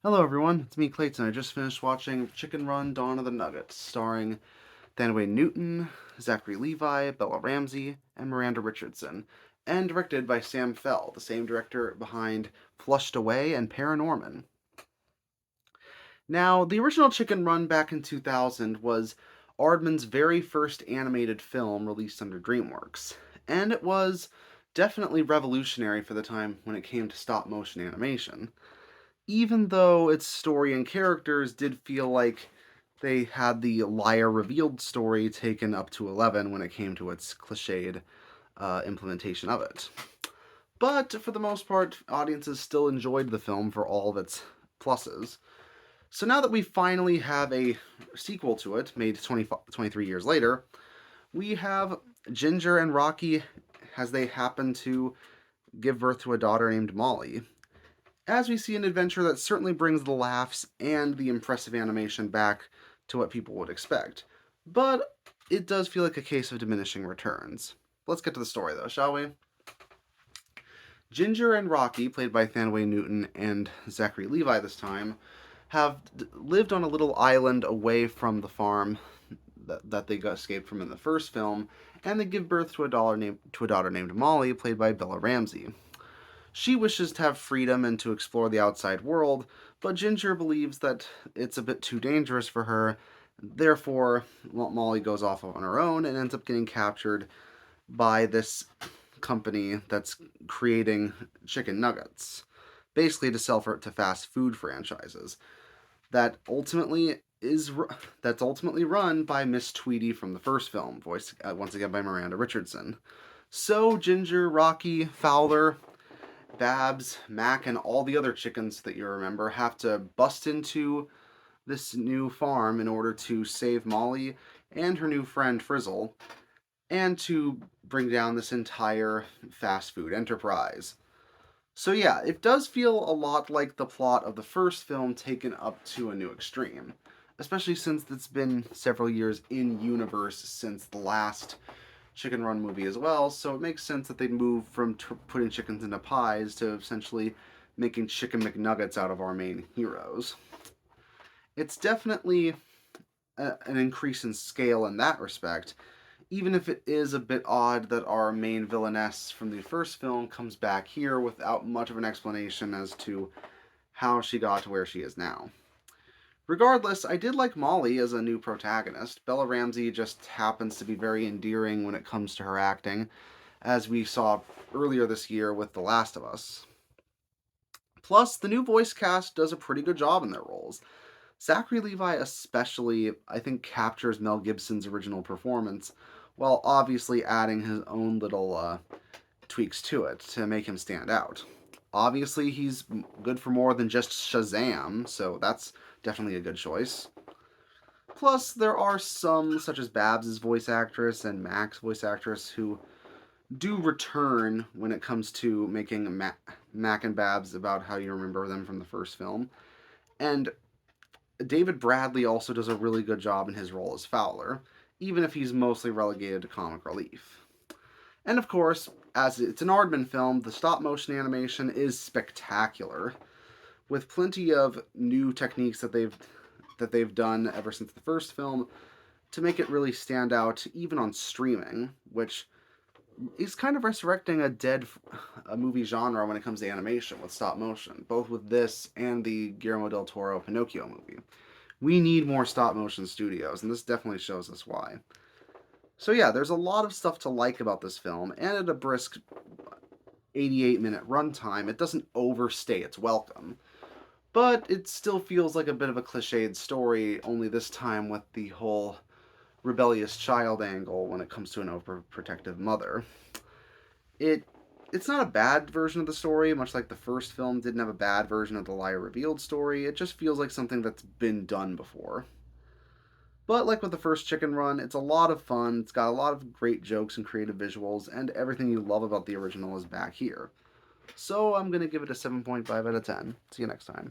Hello everyone, it's me Clayton. I just finished watching Chicken Run Dawn of the Nugget, starring Thanway Newton, Zachary Levi, Bella Ramsey, and Miranda Richardson, and directed by Sam Fell, the same director behind Flushed Away and Paranorman. Now, the original Chicken Run back in 2000 was Aardman's very first animated film released under DreamWorks, and it was definitely revolutionary for the time when it came to stop motion animation, even though its story and characters did feel like they had the liar revealed story taken up to 11 when it came to its cliched implementation of it. But for the most part, audiences still enjoyed the film for all of its pluses. So now that we finally have a sequel to it, made 23 years later, we have Ginger and Rocky as they happen to give birth to a daughter named Molly, as we see an adventure that certainly brings the laughs and the impressive animation back to what people would expect. But it does feel like a case of diminishing returns. Let's get to the story, though, shall we? Ginger and Rocky, played by Thanway Newton and Zachary Levi this time, have lived on a little island away from the farm that they got escaped from in the first film, and they give birth to a daughter named Molly, played by Bella Ramsey. She wishes to have freedom and to explore the outside world, but Ginger believes that it's a bit too dangerous for her. Therefore, Molly goes off on her own and ends up getting captured by this company that's creating chicken nuggets, basically to sell to fast food franchises. That ultimately that's ultimately run by Miss Tweety from the first film, voiced once again by Miranda Richardson. So Ginger, Rocky, Fowler, Babs, Mac, and all the other chickens that you remember have to bust into this new farm in order to save Molly and her new friend Frizzle, and to bring down this entire fast food enterprise. So yeah, it does feel a lot like the plot of the first film taken up to a new extreme, especially since it's been several years in universe since the last Chicken Run movie as well, so it makes sense that they'd move from putting chickens into pies to essentially making Chicken McNuggets out of our main heroes. It's definitely an increase in scale in that respect, even if it is a bit odd that our main villainess from the first film comes back here without much of an explanation as to how she got to where she is now. Regardless, I did like Molly as a new protagonist. Bella Ramsey just happens to be very endearing when it comes to her acting, as we saw earlier this year with The Last of Us. Plus, the new voice cast does a pretty good job in their roles. Zachary Levi, especially, I think captures Mel Gibson's original performance, while obviously adding his own little tweaks to it to make him stand out. Obviously, he's good for more than just Shazam, so that's definitely a good choice. Plus, there are some, such as Babs' voice actress and Mac's voice actress, who do return when it comes to making Mac and Babs about how you remember them from the first film. And David Bradley also does a really good job in his role as Fowler, even if he's mostly relegated to comic relief. And of course, as it's an Aardman film, the stop motion animation is spectacular, with plenty of new techniques that they've done ever since the first film to make it really stand out, even on streaming, which is kind of resurrecting a movie genre when it comes to animation with stop motion, both with this and the Guillermo del Toro Pinocchio movie. We need more stop motion studios, and this definitely shows us why. So yeah, there's a lot of stuff to like about this film, and at a brisk 88-minute runtime, it doesn't overstay its welcome. But it still feels like a bit of a cliched story, only this time with the whole rebellious child angle when it comes to an overprotective mother. It it's not a bad version of the story, much like the first film didn't have a bad version of the liar revealed story. It just feels like something that's been done before. But like with the first Chicken Run, it's a lot of fun. It's got a lot of great jokes and creative visuals, and everything you love about the original is back here. So I'm going to give it a 7.5 out of 10. See you next time.